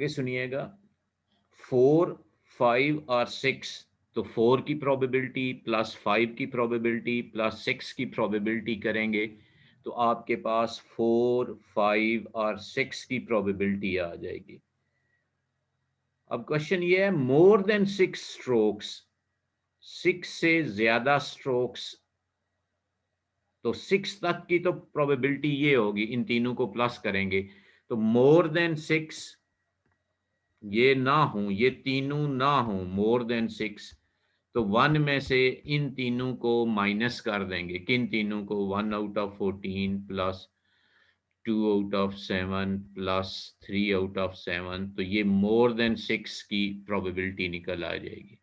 आगे सुनिएगा, 4, 5 और 6, तो 4 की प्रोबेबिलिटी प्लस 5 की प्रोबेबिलिटी प्लस 6 की प्रोबेबिलिटी करेंगे तो आपके पास 4, 5 और 6 की प्रोबेबिलिटी आ जाएगी। अब क्वेश्चन ये है, मोर देन 6 स्ट्रोक्स, 6 से ज्यादा स्ट्रोक्स, तो 6 तक की तो प्रोबेबिलिटी ये होगी, इन तीनों को प्लस करेंगे तो मोर देन 6, ये ना हो, ये तीनों ना हो मोर देन 6, तो 1 में से इन तीनों को माइनस कर देंगे। किन तीनों को? 1 out of 14 plus 2 out of 7 plus 3 out of 7, तो ये मोर देन 6 की प्रोबेबिलिटी निकल आ जाएगी।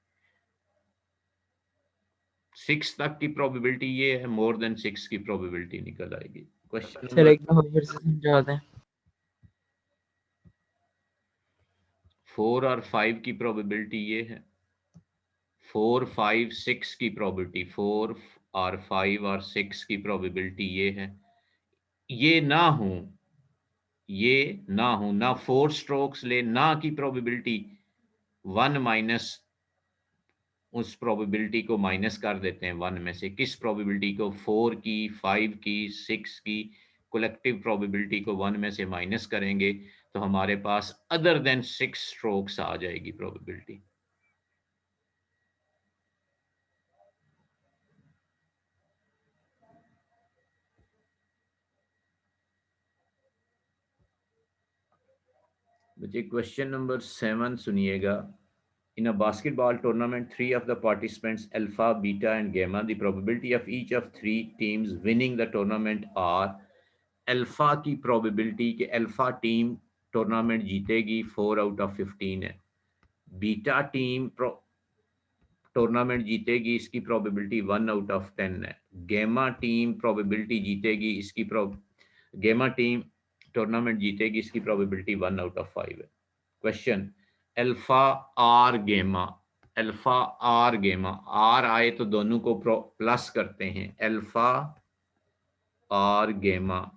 6 तक की प्रोबेबिलिटी ये है, मोर देन 6 की प्रोबेबिलिटी निकल आएगी। क्वेश्चन सर नंबर एक दफा फिर से समझा दें। 4 और 5 की प्रोबेबिलिटी ये है, 4, 5, 6 की प्रोबेबिलिटी, 4 और 5 और 6 की प्रोबेबिलिटी ये है। ये ना हो, ये ना हो, ना 4 स्ट्रोक्स ले, ना की प्रोबेबिलिटी 1 माइनस, उस प्रोबेबिलिटी को माइनस कर देते हैं 1 में से। किस प्रोबेबिलिटी को? 4 की, 5 की, 6 की कलेक्टिव प्रोबेबिलिटी को 1 में से माइनस करेंगे तो हमारे पास अदर देन 6 स्ट्रोक्स आ जाएगी प्रोबेबिलिटी। बच्चे क्वेश्चन नंबर 7 सुनिएगा। In a basketball tournament, 3 of the participants, alpha, beta, and gamma, the probability of each of 3 teams winning the tournament are, alpha की प्रोबेबिलिटी कि अल्फा टीम टूर्नामेंट जीतेगी 4 out of 15 है। Beta team tournament जीतेगी, इसकी probability 1 out of 10 है। गेमा team probability जीतेगी, इसकी गेमा टीम टूर्नामेंट जीतेगी, इसकी प्रोबेबिलिटी 1 आउट ऑफ 5 है। क्वेश्चन, अल्फा आर गेमा, अल्फा आर गेमा, आर आए तो दोनों को प्लस करते हैं, अल्फा आर गेमा,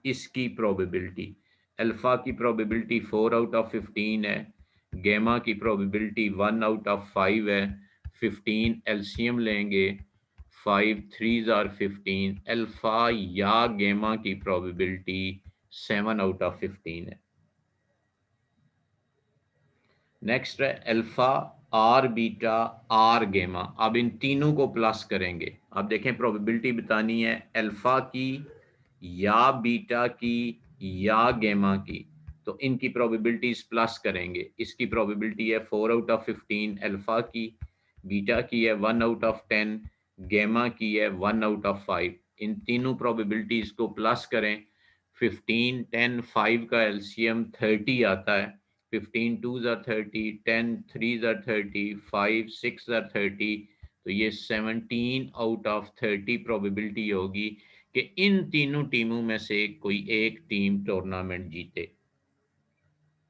इसकी प्रोबेबिलिटी, अल्फा की प्रोबेबिलिटी 4 आउट ऑफ 15 है, गेमा की प्रोबेबिलिटी 1 आउट ऑफ 5 है। 15 एलसीएम लेंगे, 5 3s आर 15, अल्फा या गेमा की प्रोबेबिलिटी 7 आउट ऑफ 15 है। नेक्स्ट है अल्फा आर बीटा आर गेमा। अब इन तीनों को प्लस करेंगे। अब देखें प्रोबेबिलिटी बतानी है अल्फा की या बीटा की या गेमा की, तो इनकी प्रोबेबिलिटीज प्लस करेंगे। इसकी प्रोबेबिलिटी है 4 आउट ऑफ 15 अल्फा की, बीटा की है 1 आउट ऑफ 10, गेमा की है 1 आउट ऑफ 5। इन तीनों प्रोबेबिलिटीज को प्लस करें। 15 10 5 का एलसीएम 30 आता है। 15 2s are 30, 10 3s are 30, 5 6 are 30, तो ये 17 आउट ऑफ 30 प्रोबेबिलिटी होगी कि इन तीनों टीमों में से कोई एक टीम टूर्नामेंट जीते।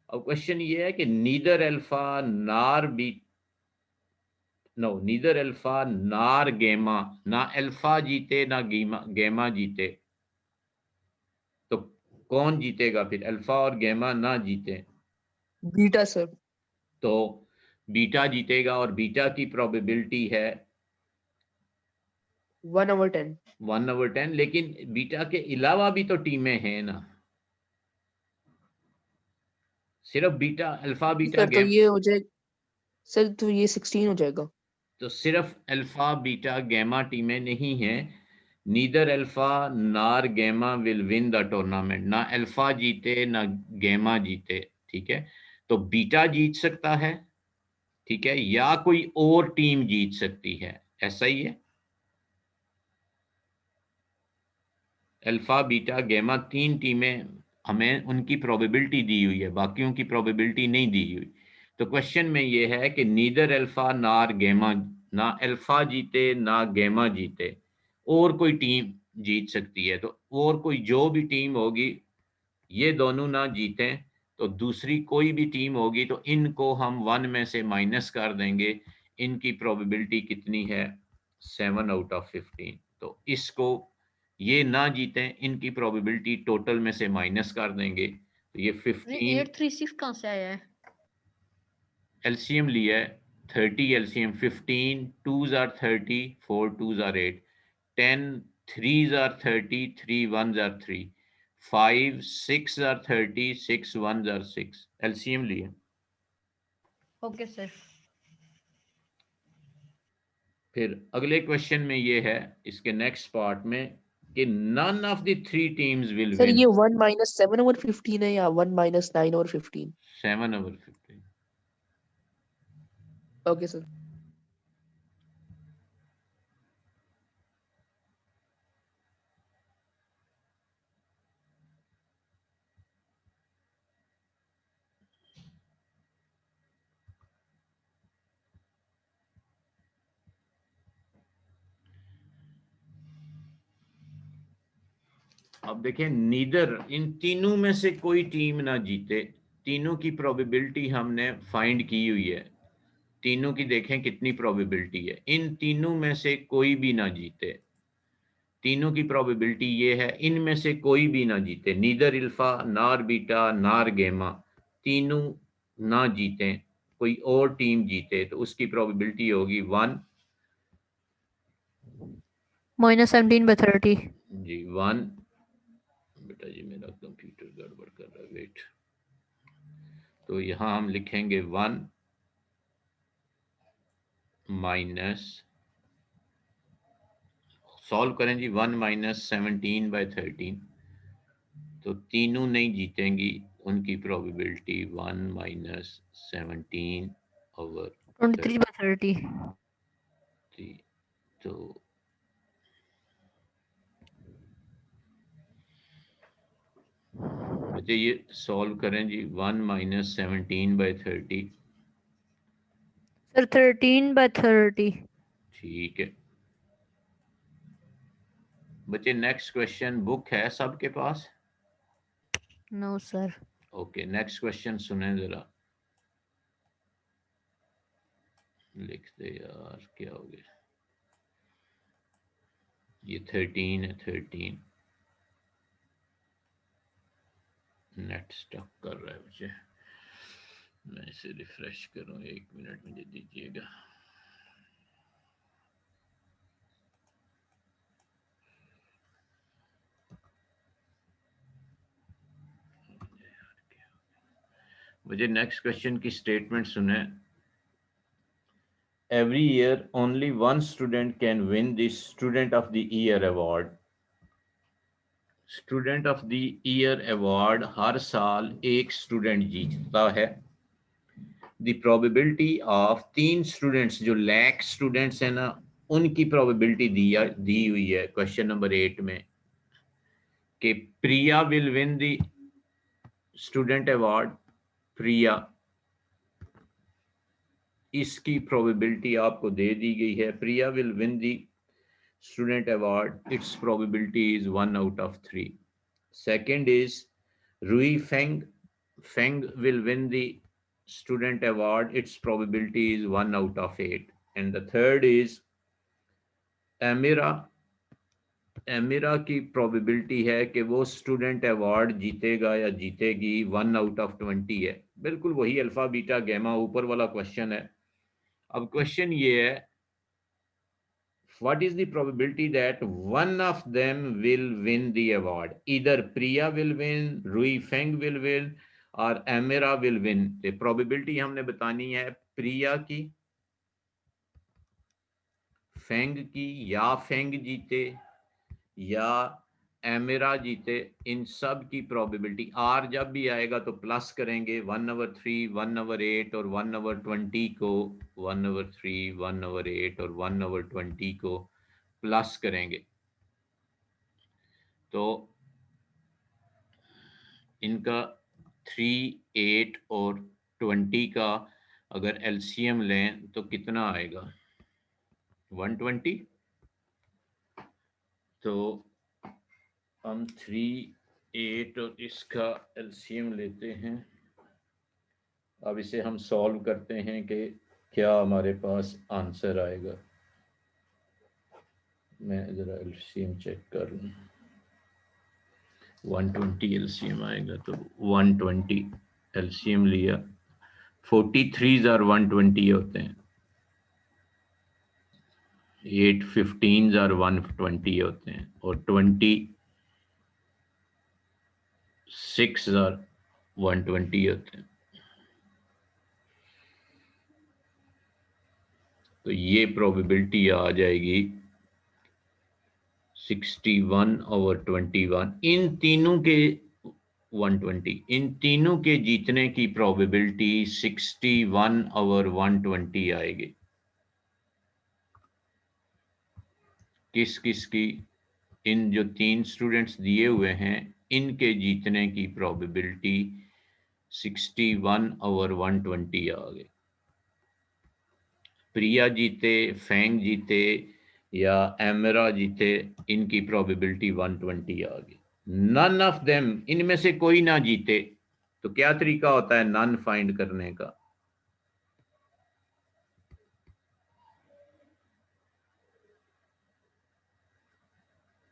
अब क्वेश्चन ये है कि नीदर अल्फा नार बी नो नीदर अल्फा नार गेमा, ना अल्फा जीते ना गेमा जीते, तो कौन जीतेगा फिर? अल्फा और गेमा ना जीते बीटा सर। तो बीटा जीतेगा, और बीटा की प्रोबेबिलिटी है 1/10। 1/10, लेकिन बीटा के अलावा भी तो टीमें हैं ना, सिर्फ बीटा अल्फा बीटा सर तो गेम, ये हो जाए, सर तो ये 16 हो जाएगा। तो सिर्फ अल्फा बीटा गैमा टीमें नहीं हैं। Neither alpha nor gamma will win the tournament, ना अल्फा जीते ना गैमा जीते, ठीक है। तो बीटा जीत सकता है, ठीक है, या कोई और टीम जीत सकती है, ऐसा ही है। अल्फा बीटा गैमा 3 टीमें हमें उनकी प्रोबेबिलिटी दी हुई है, बाकियों की प्रोबेबिलिटी नहीं दी हुई। तो क्वेश्चन में ये है कि नीदर अल्फा नार गैमा, ना अल्फा जीते ना गैमा जीते, और कोई टीम जीत सकती है। तो और कोई जो भी टीम होगी, ये दोनों ना जीतें तो दूसरी कोई भी टीम होगी, तो इनको हम 1 में से माइनस कर देंगे। इनकी प्रोबेबिलिटी कितनी है? 7 आउट ऑफ 15। तो इसको ये ना जीतें, इनकी प्रोबेबिलिटी टोटल में से माइनस कर देंगे, तो ये 15। 836 कहाँ से आया है? एलसीएम लिया है 30 LCM 15 2s are 30 4 2s are 8 10 3s are 30 3 1s are 3 5 6 are 30 6 1s are 6 LCM लिया। Okay sir. फिर अगले क्वेश्चन में ये है इसके नेक्स्ट पार्ट में कि none of the three teams will sir win ये 1 माइनस 7 ओवर 15 है या 1 माइनस 9 ओवर 15? 7/15। Okay sir. अब देखें नीदर इन तीनों में से कोई टीम ना जीते, तीनों की प्रोबेबिलिटी हमने फाइंड की हुई है, तीनों की देखें कितनी प्रोबेबिलिटी है, इन तीनों में से कोई भी ना जीते, तीनों की प्रोबेबिलिटी ये है इनमें से कोई भी ना जीते, नीदर अल्फा नार बीटा नार गेमा, तीनों ना जीते, कोई और टीम जीते तो उसकी प्रोबेबिलिटी होगी 1 -17/30। जी 1 बेटा जी मेरा कंप्यूटर गड़बड़ कर रहा है वेट, तो यहाँ हम लिखेंगे 1 माइनस, सॉल्व करें जी 1 माइनस 17/13, तो तीनों नहीं जीतेंगी, उनकी प्रोबेबिलिटी 1 माइनस 17/30। 23/30। तो बच्चे ये सॉल्व करें जी 1 माइनस 17/30, सर 13/30। ठीक है बच्चे। नेक्स्ट क्वेश्चन बुक है सबके पास? No sir. Okay next question सुने जरा, लिख दे यार क्या हो गया, ये 13 है 13, नेट स्टक कर रहा है मुझे, मैं इसे रिफ्रेश करूं, 1 मिनट मुझे दीजिएगा। मुझे नेक्स्ट क्वेश्चन की स्टेटमेंट सुने, every year only one student can win the student of the year award, student of the year award हर साल एक स्टूडेंट जीतता है, द प्रोबेबिलिटी ऑफ 3 स्टूडेंट्स जो लैक स्टूडेंट्स हैं ना उनकी प्रोबेबिलिटी दी हुई है क्वेश्चन नंबर 8 में कि Priya will win the student award, Priya इसकी प्रोबेबिलिटी आपको दे दी गई है, Priya will win the student award, its probability is 1 out of 3। Second is Rui Feng, Feng will win the student award, its probability is 1 out of 8, and the third is एमिरा, एमिरा की probability है कि वो student award जीतेगा या जीतेगी 1 out of 20 है, बिल्कुल वही अल्फा बीटा गैमा ऊपर वाला क्वेश्चन है। अब क्वेश्चन ये है what is the probability that one of them will win the award, either Priya will win, Rui Feng will win और एमिरा विल विन। तो प्रोबेबिलिटी हमने बतानी है प्रिया की, फेंग की, या फेंग जीते या एमिरा जीते, इन सब की प्रोबेबिलिटी, आर जब भी आएगा तो प्लस करेंगे 1/3 1/8 और 1/20 को, 1/3 1/8 और 1/20 को प्लस करेंगे, तो इनका 3 8 और 20 का अगर एलसीएम लें तो कितना आएगा 120, तो हम 3 8 और इसका एलसीएम लेते हैं। अब इसे हम सॉल्व करते हैं कि क्या हमारे पास आंसर आएगा, मैं ज़रा एलसीएम चेक कर लूँ, 120 एलसीएम आएगा, तो 120 एलसीएम लिया, 43s और 120 होते हैं, 8 15s और 120 होते हैं, और 26 और 120 होते हैं। तो ये प्रोबेबिलिटी आ जाएगी 61/21। इन तीनों के 120, इन तीनों के जीतने की प्रोबेबिलिटी 61/120 आएगी। किस किस की? इन जो 3 स्टूडेंट्स दिए हुए हैं, इनके जीतने की प्रोबेबिलिटी 61/120 आ गई। प्रिया जीते, फैंग जीते या एमरा जीते, इनकी प्रोबेबिलिटी 120 आ गई। नन ऑफ देम, इनमें से कोई ना जीते, तो क्या तरीका होता है नन फाइंड करने का?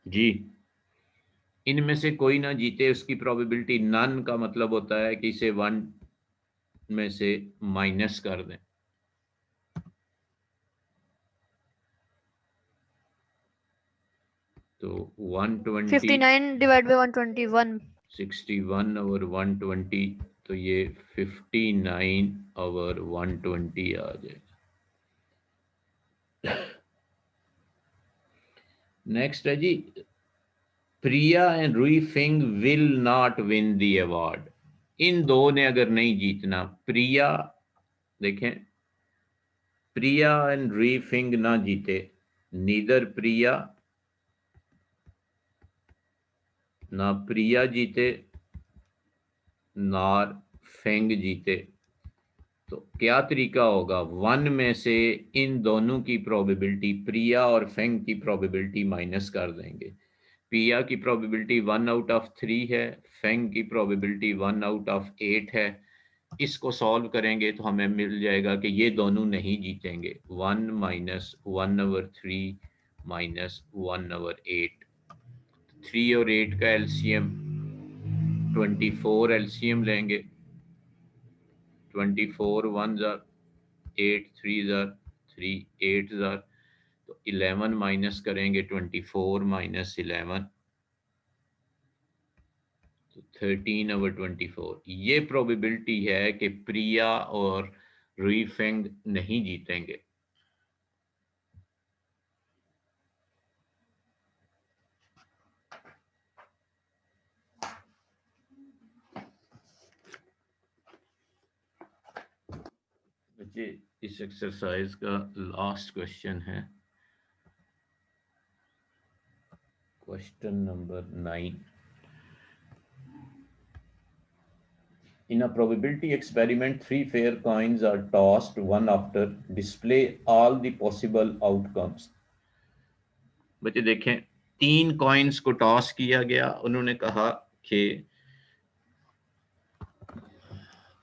जी, इनमें से कोई ना जीते, उसकी प्रोबेबिलिटी नन का मतलब होता है कि इसे 1 में से माइनस कर दें। तो 120 59 divided by 121. 61/120, तो ये 59/120 आ जाएगा। नेक्स्ट है जी, Priya and Rui Feng will not win the award. इन दो ने अगर नहीं जीतना, प्रिया, देखें, प्रिया एंड रुई फिंग ना जीते, नीदर प्रिया ना प्रिया जीते नार फेंग जीते, तो क्या तरीका होगा? 1 में से इन दोनों की प्रोबेबिलिटी, प्रिया और फेंग की प्रोबेबिलिटी माइनस कर देंगे। प्रिया की प्रोबेबिलिटी 1/3 है, फेंग की प्रोबेबिलिटी 1/8 है। इसको सॉल्व करेंगे तो हमें मिल जाएगा कि ये दोनों नहीं जीतेंगे। 1 माइनस 1/3 माइनस 1/8, 3 और 8 का एलसीएम 24 एलसीएम लेंगे। 24 1s are 8, 3s are 3, 8s are, तो 11 माइनस करेंगे 24 माइनस 11, तो 13/24। ये प्रोबेबिलिटी है कि प्रिया और रुई फेंग नहीं जीतेंगे। बच्चे, इस एक्सरसाइज का लास्ट क्वेश्चन है, question number 9। In a probability experiment, 3 fair coins are tossed one after, display all the possible outcomes। बच्चे देखें, 3 कॉइन्स को टॉस किया गया, उन्होंने कहा कि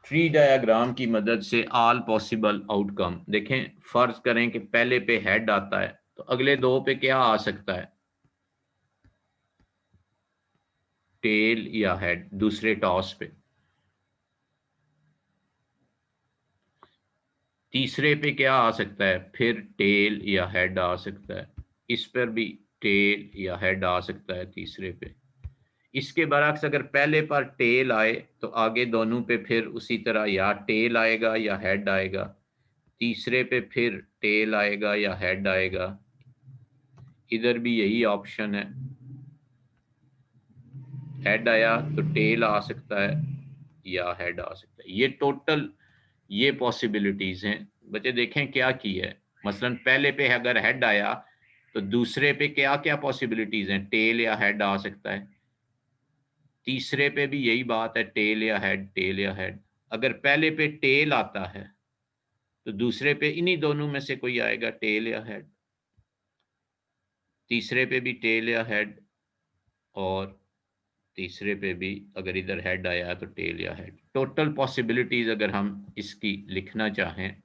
ट्री डायग्राम की मदद से ऑल पॉसिबल आउटकम। देखें, फर्ज करें कि पहले पे हेड आता है, तो अगले दो पे क्या आ सकता है? टेल या हेड, दूसरे टॉस पे। तीसरे पे क्या आ सकता है? फिर टेल या हेड आ सकता है। इस पर भी टेल या हेड आ सकता है तीसरे पे। इसके बरक्स अगर पहले पर टेल आए तो आगे दोनों पे फिर उसी तरह या टेल आएगा या हेड आएगा। तीसरे पे फिर टेल आएगा या हेड आएगा। इधर भी यही ऑप्शन है, हेड आया तो टेल आ सकता है या हेड आ सकता है। ये टोटल ये पॉसिबिलिटीज हैं। बच्चे देखें क्या की है, मसलन पहले पे अगर हेड आया तो दूसरे पे क्या क्या पॉसिबिलिटीज हैं? टेल या हेड आ सकता है। तीसरे पे भी यही बात है, टेल या हेड, टेल या हेड। अगर पहले पे टेल आता है तो दूसरे पे इन्हीं दोनों में से कोई आएगा, टेल या हेड। तीसरे पे भी टेल या हेड, और तीसरे पे भी अगर इधर हेड आया तो टेल या हेड। टोटल पॉसिबिलिटीज अगर हम इसकी लिखना चाहें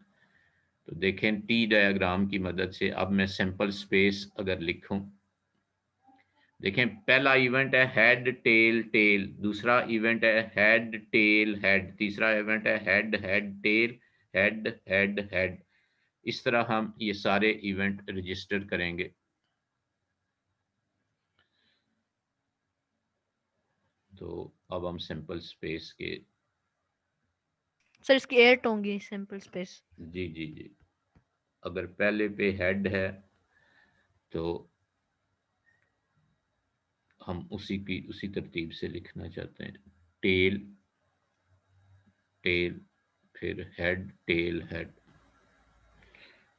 तो देखें टी डायग्राम की मदद से। अब मैं सैंपल स्पेस अगर लिखूं, देखें पहला इवेंट है हेड टेल टेल, दूसरा इवेंट है हेड टेल हेड, तीसरा इवेंट है head head tail head head head. इस तरह हम ये सारे इवेंट रजिस्टर करेंगे। तो अब हम सिंपल स्पेस के सर इसकी 8 होंगी सिंपल स्पेस। जी जी जी, अगर पहले पे हेड है तो हम उसी तरतीब से लिखना चाहते हैं। टेल टेल, फिर head tail head,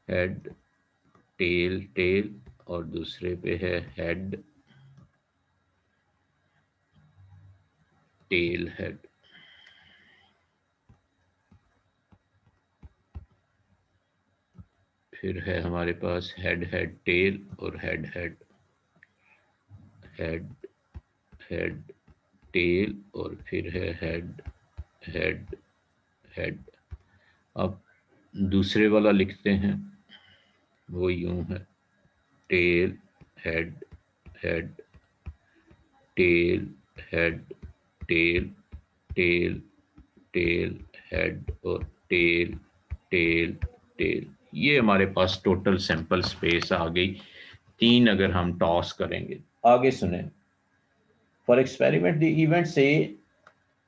head tail tail, और दूसरे पे है हेड टेल हेड। फिर है हमारे पास हेड हेड टेल और head head, head head tell, और फिर है हेड हेड हेड। अब दूसरे वाला लिखते हैं, वो यूं है tail head head tail head tail tail tail head और टेल टेल टेल। ये हमारे पास टोटल सैंपल स्पेस आ गई। 3 अगर हम टॉस करेंगे। आगे सुने, for experiment the events A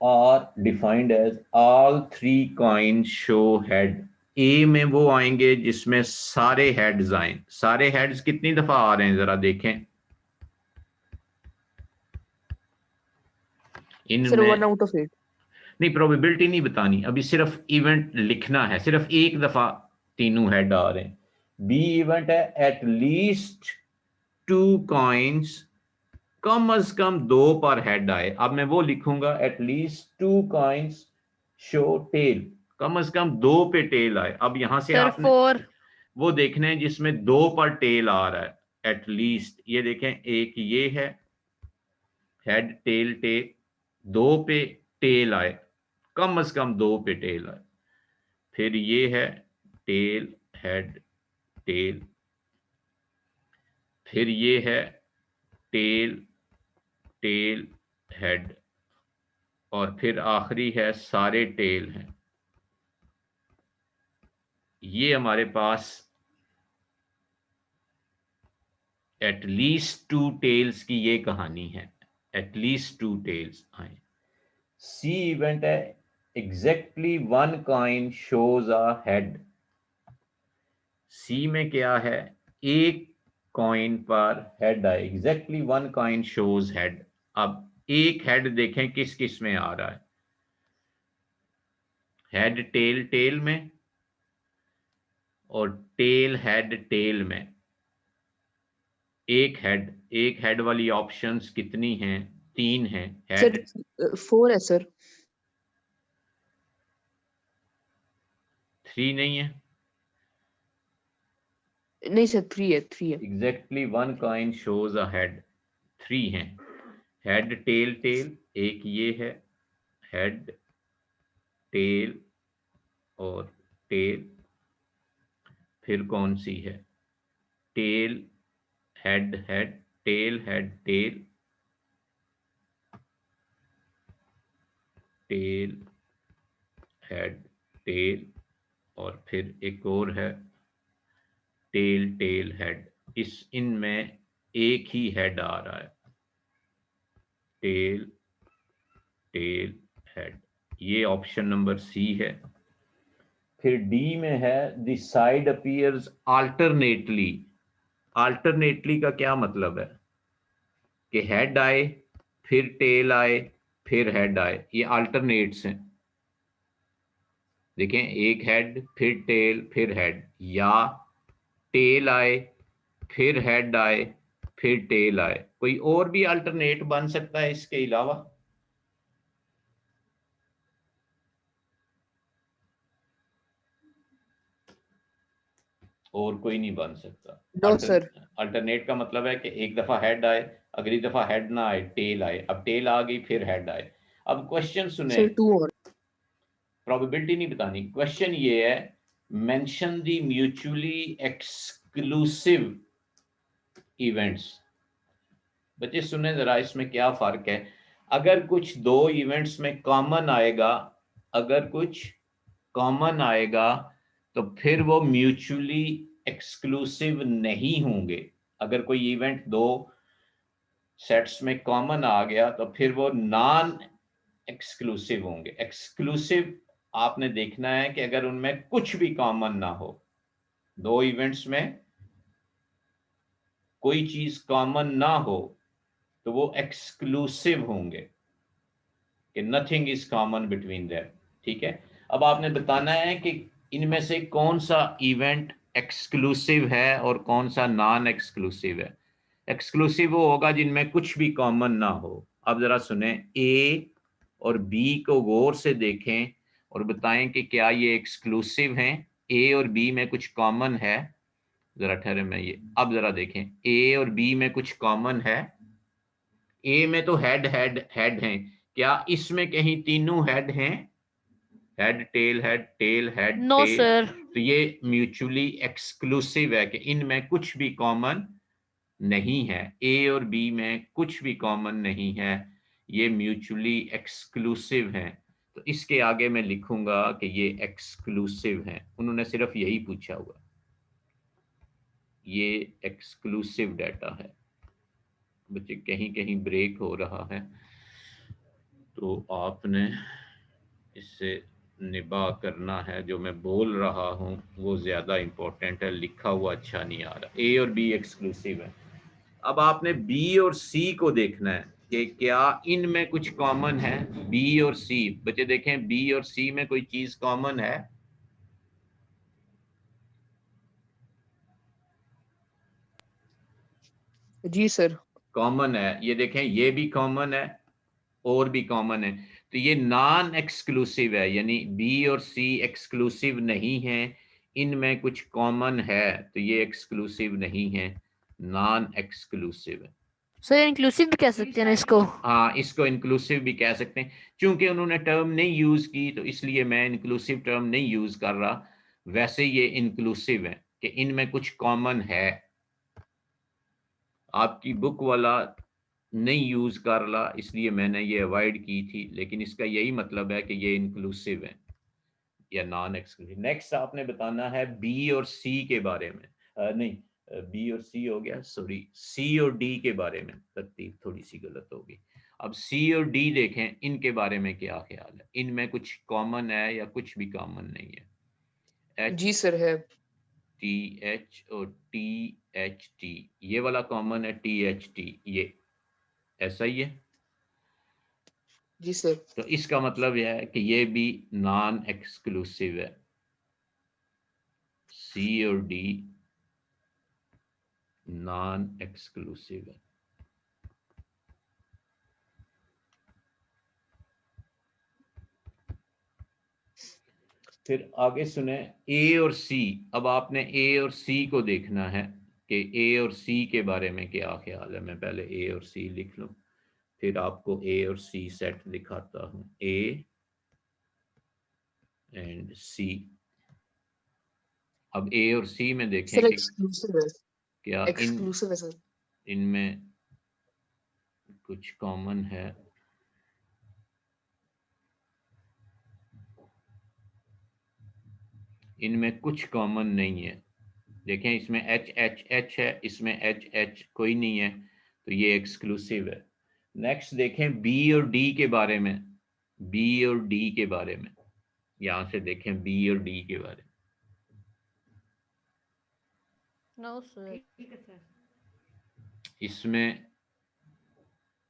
are defined as all 3 coin show head. A में वो आएंगे जिसमें सारे हेड्स आए। सारे हेड्स कितनी दफा आ रहे हैं जरा देखें सर इनमें। 1/8। नहीं, प्रोबेबिलिटी नहीं बतानी अभी, सिर्फ इवेंट लिखना है। सिर्फ एक दफा तीनों हेड आ रहे हैं। बी इवेंट है एट लीस्ट 2 कॉइन्स, कम अज कम 2 पर हेड आए। अब मैं वो लिखूंगा at least 2 coins show tail, कम अज कम 2 पे टेल आए। अब यहां से सर आपने 4। वो देखना है जिसमें 2 पर टेल आ रहा है एट लीस्ट। ये देखें, एक ये है हेड टेल टेल, 2 पे टेल आए, कम से कम 2 पे टेल आए। फिर ये है टेल हेड टेल, फिर ये है टेल टेल हेड, और फिर आखिरी है सारे टेल हैं। ये हमारे पास एट लीस्ट 2 टेल्स की ये कहानी है। एट लीस्ट 2 टेल्स आए। सी इवेंट है exactly 1 coin shows a head. C में क्या है, एक कॉइन पर हेड आए, एग्जैक्टली 1 कॉइन शोज हेड। अब एक हेड देखें किस किस में आ रहा है, हेड टेल टेल में और टेल हेड टेल में। एक हेड वाली ऑप्शंस कितनी हैं, 3 हैं। सर हेड 4 है सर। 3 नहीं है, नहीं सर 3 है, 3 है। Exactly 1 coin shows a head. 3 हैं, हेड टेल टेल, एक ये है हेड टेल और टेल, फिर कौन सी है tail head head tail head tail tail head tell, और फिर एक और है टेल टेल हेड। इनमें एक ही हेड आ रहा है, टेल टेल हेड। ये ऑप्शन नंबर सी है। फिर डी में है द साइड अपीयर्स आल्टरनेटली। आल्टरनेटली का क्या मतलब है कि हेड आए फिर टेल आए फिर हेड आए, ये अल्टरनेट्स हैं। देखें, एक हेड फिर टेल फिर हेड, या टेल आए फिर हेड आए फिर टेल आए। कोई और भी अल्टरनेट बन सकता है इसके अलावा? और कोई नहीं बन सकता। No sir. अल्टरनेट का मतलब है कि एक दफा हेड आए, अगली दफा हेड ना आए, टेल आए, अब टेल आ गई फिर हेड आए। अब क्वेश्चन सुने, सर 2 और। प्रोबेबिलिटी नहीं बतानी। क्वेश्चन ये है, mention the mutually exclusive events. बच्चे सुने जरा, इसमें क्या फर्क है। अगर कुछ दो इवेंट्स में कॉमन आएगा, अगर कुछ कॉमन आएगा तो फिर वो म्यूचुअली एक्सक्लूसिव नहीं होंगे। अगर कोई इवेंट दो सेट्स में कॉमन आ गया तो फिर वो नॉन एक्सक्लूसिव होंगे। एक्सक्लूसिव आपने देखना है कि अगर उनमें कुछ भी कॉमन ना हो, दो इवेंट्स में कोई चीज कॉमन ना हो तो वो एक्सक्लूसिव होंगे, कि nothing is common between them. ठीक है, अब आपने बताना है कि इनमें से कौन सा इवेंट एक्सक्लूसिव है और कौन सा नॉन एक्सक्लूसिव है। एक्सक्लूसिव वो होगा जिनमें कुछ भी कॉमन ना हो। अब जरा सुने, ए और बी को गौर से देखें और बताएं कि क्या ये एक्सक्लूसिव हैं। ए और बी में कुछ कॉमन है, जरा ठहरे मैं ये, अब जरा देखें, ए और बी में कुछ कॉमन है। ए में तो हेड हेड हेड हैं, क्या इसमें कहीं तीनों हेड हैं? Head tail head no tail. Sir. तो ये म्यूचुअली एक्सक्लूसिव है कि इनमें कुछ भी कॉमन नहीं है। ए और बी में कुछ भी कॉमन नहीं है, ये म्यूचुअली एक्सक्लूसिव हैं। तो इसके आगे मैं लिखूंगा कि ये एक्सक्लूसिव हैं। उन्होंने सिर्फ यही पूछा हुआ, ये एक्सक्लूसिव डाटा है। बच्चे कहीं कहीं ब्रेक हो रहा है, तो आपने इससे निभा करना है। जो मैं बोल रहा हूँ वो ज़्यादा इम्पोर्टेंट है, लिखा हुआ अच्छा नहीं आ रहा। ए और बी एक्सक्लूसिव है। अब आपने बी और सी को देखना है कि क्या इनमें कुछ कॉमन है। बी और सी, बच्चे देखें, बी और सी में कोई चीज़ कॉमन है? जी सर। कॉमन है, ये देखें, ये भी कॉमन है और भी कॉमन है। तो ये नॉन एक्सक्लूसिव है, यानी बी और सी एक्सक्लूसिव नहीं है, इनमें कुछ कॉमन है, तो ये एक्सक्लूसिव नहीं है, नॉन एक्सक्लूसिव है। सर इंक्लूसिव भी कह सकते हैं ना इसको। हाँ, इसको इंक्लूसिव भी कह सकते हैं। चूंकि उन्होंने टर्म नहीं यूज की तो इसलिए मैं इंक्लूसिव टर्म नहीं यूज कर रहा। वैसे ये इंक्लूसिव है कि इनमें कुछ कॉमन है। आपकी बुक वाला नहीं यूज कर रहा, इसलिए मैंने ये अवॉइड की थी, लेकिन इसका यही मतलब है कि ये इंक्लूसिव है या नॉन एक्सक्लूसिव। नेक्स्ट आपने बताना है बी और सी के बारे में। नहीं, बी और सी हो गया, सॉरी, सी और डी के बारे में तरतीब थोड़ी सी गलत होगी। अब सी और डी देखें, इनके बारे में क्या ख्याल है, इनमें कुछ कॉमन है या कुछ भी कॉमन नहीं है? एच जी सर है। टी एच और टी एच टी, ये वाला कॉमन है, टी एच टी, ये ऐसा ही है। जी सर। तो इसका मतलब यह है कि ये भी नॉन एक्सक्लूसिव है। सी और डी नॉन एक्सक्लूसिव है। फिर आगे सुने, ए और सी। अब आपने ए और सी को देखना है कि ए और सी के बारे में क्या ख्याल है। मैं पहले ए और सी लिख लूं, फिर आपको ए और सी सेट दिखाता हूं। ए एंड सी। अब ए और सी में देखें सर कि एक्सक्लूसिव है। क्या एक्सक्लूसिव है सर। इनमें कुछ कॉमन है। इनमें कुछ कॉमन नहीं है। देखें, इसमें एच एच एच है, इसमें एच एच कोई नहीं है, तो ये एक्सक्लूसिव है। नेक्स्ट देखें बी और डी के बारे में। बी और डी के बारे में, यहां से देखें बी और डी के बारे में। No sir. इसमें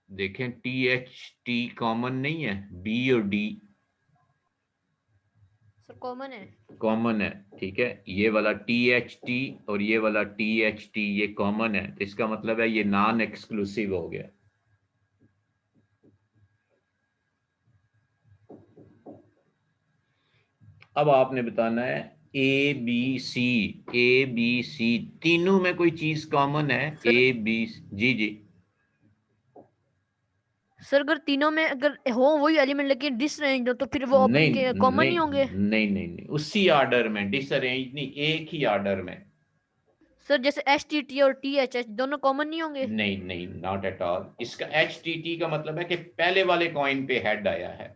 देखें टी एच टी कॉमन नहीं है, बी और डी सर कॉमन है। कॉमन है। ठीक है, ये वाला टी एच टी और ये वाला टी एच टी ये कॉमन है, तो इसका मतलब है ये नॉन एक्सक्लूसिव हो गया। अब आपने बताना है A B C. A B C तीनों में कोई चीज कॉमन है? सर ए बी, जी जी। सर अगर तीनों में अगर हो वही एलिमेंट लेकिन डिसरेंज हो तो फिर वो अपन नहीं के कॉमन नहीं नहीं होंगे। नहीं नहीं नहीं, उसी ऑर्डर में, डिसअरेंज नहीं, एक ही ऑर्डर में। सर जैसे STT और THH दोनों कॉमन नहीं होंगे? नहीं नहीं, नॉट एट ऑल। इसका HTT का मतलब है कि पहले वाले कॉइन पे हेड आया है।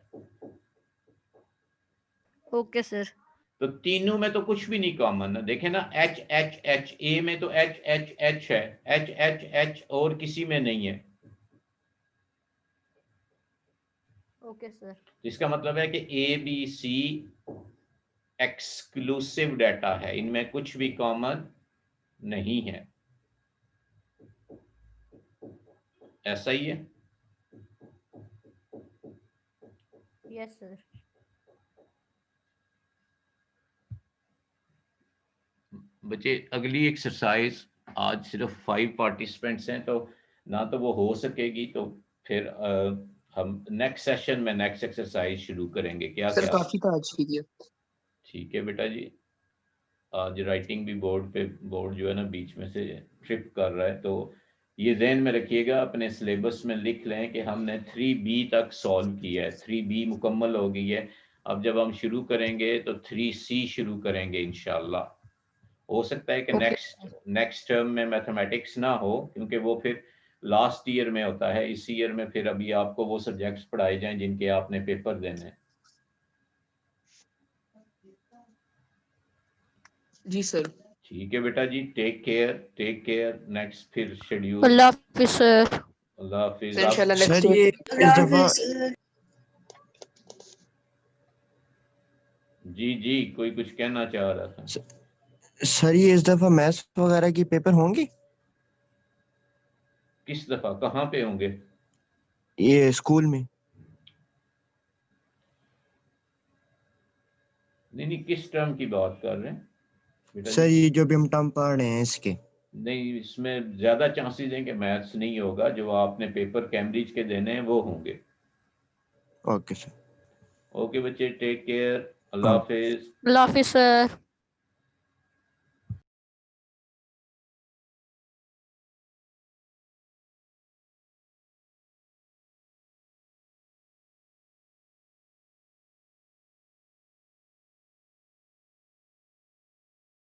Okay sir. तो तीनों में तो कुछ भी नहीं कॉमन है। देखें ना, एच एच एच, ए में तो एच एच एच है, एच एच एच और किसी में नहीं है। Okay sir. इसका मतलब है कि ABC एक्सक्लूसिव डाटा है, इनमें कुछ भी कॉमन नहीं है। ऐसा ही है। Yes sir. बच्चे अगली एक्सरसाइज, आज सिर्फ 5 पार्टिसिपेंट्स हैं, तो ना तो वो हो सकेगी, तो फिर हम नेक्स्ट सेशन में नेक्स्ट एक्सरसाइज शुरू करेंगे। क्या सर क्या? काफी था आज के लिए। ठीक है बेटा जी। आज राइटिंग भी बोर्ड जो है ना बीच में से ट्रिप कर रहा है, तो ये ध्यान में रखिएगा, अपने सिलेबस में लिख लें कि हमने 3B तक सॉल्व किया है, 3B मुकम्मल हो गई है। अब जब हम शुरू करेंगे तो 3C शुरू करेंगे इंशाल्लाह। हो सकता है कि ओके। नेक्स्ट टर्म में मैथमेटिक्स ना हो, क्योंकि वो फिर लास्ट ईयर में होता है। इस ईयर में फिर अभी आपको वो सब्जेक्ट्स पढ़ाए जाएं जिनके आपने पेपर देने हैं। जी सर। ठीक है बेटा जी, टेक केयर। नेक्स्ट फिर शेड्यूल। अल्लाह हाफिज सर। अल्लाह हाफिज। सर आप इंशाल्लाह नेक्स्ट सर ये इस दफा जी कोई कुछ कहना चाह रहा था? सर ये इस दफा मैथ्स वगैरह की पेपर होंगी? किस दफा कहाँ पे होंगे? ये स्कूल में। नहीं, किस टर्म की बात कर रहे हैं बेटा सर जी? ये जो भी हम टर्म पढ़ रहे हैं इसके। नहीं, इसमें ज्यादा चांसेस हैं कि मैथ्स नहीं होगा। जो आपने पेपर कैम्ब्रिज के देने हैं वो होंगे। Okay sir. ओके बच्चे, टेक केयर। अल्लाह हाँ। हाफिज। अल्लाह हाफिज सर।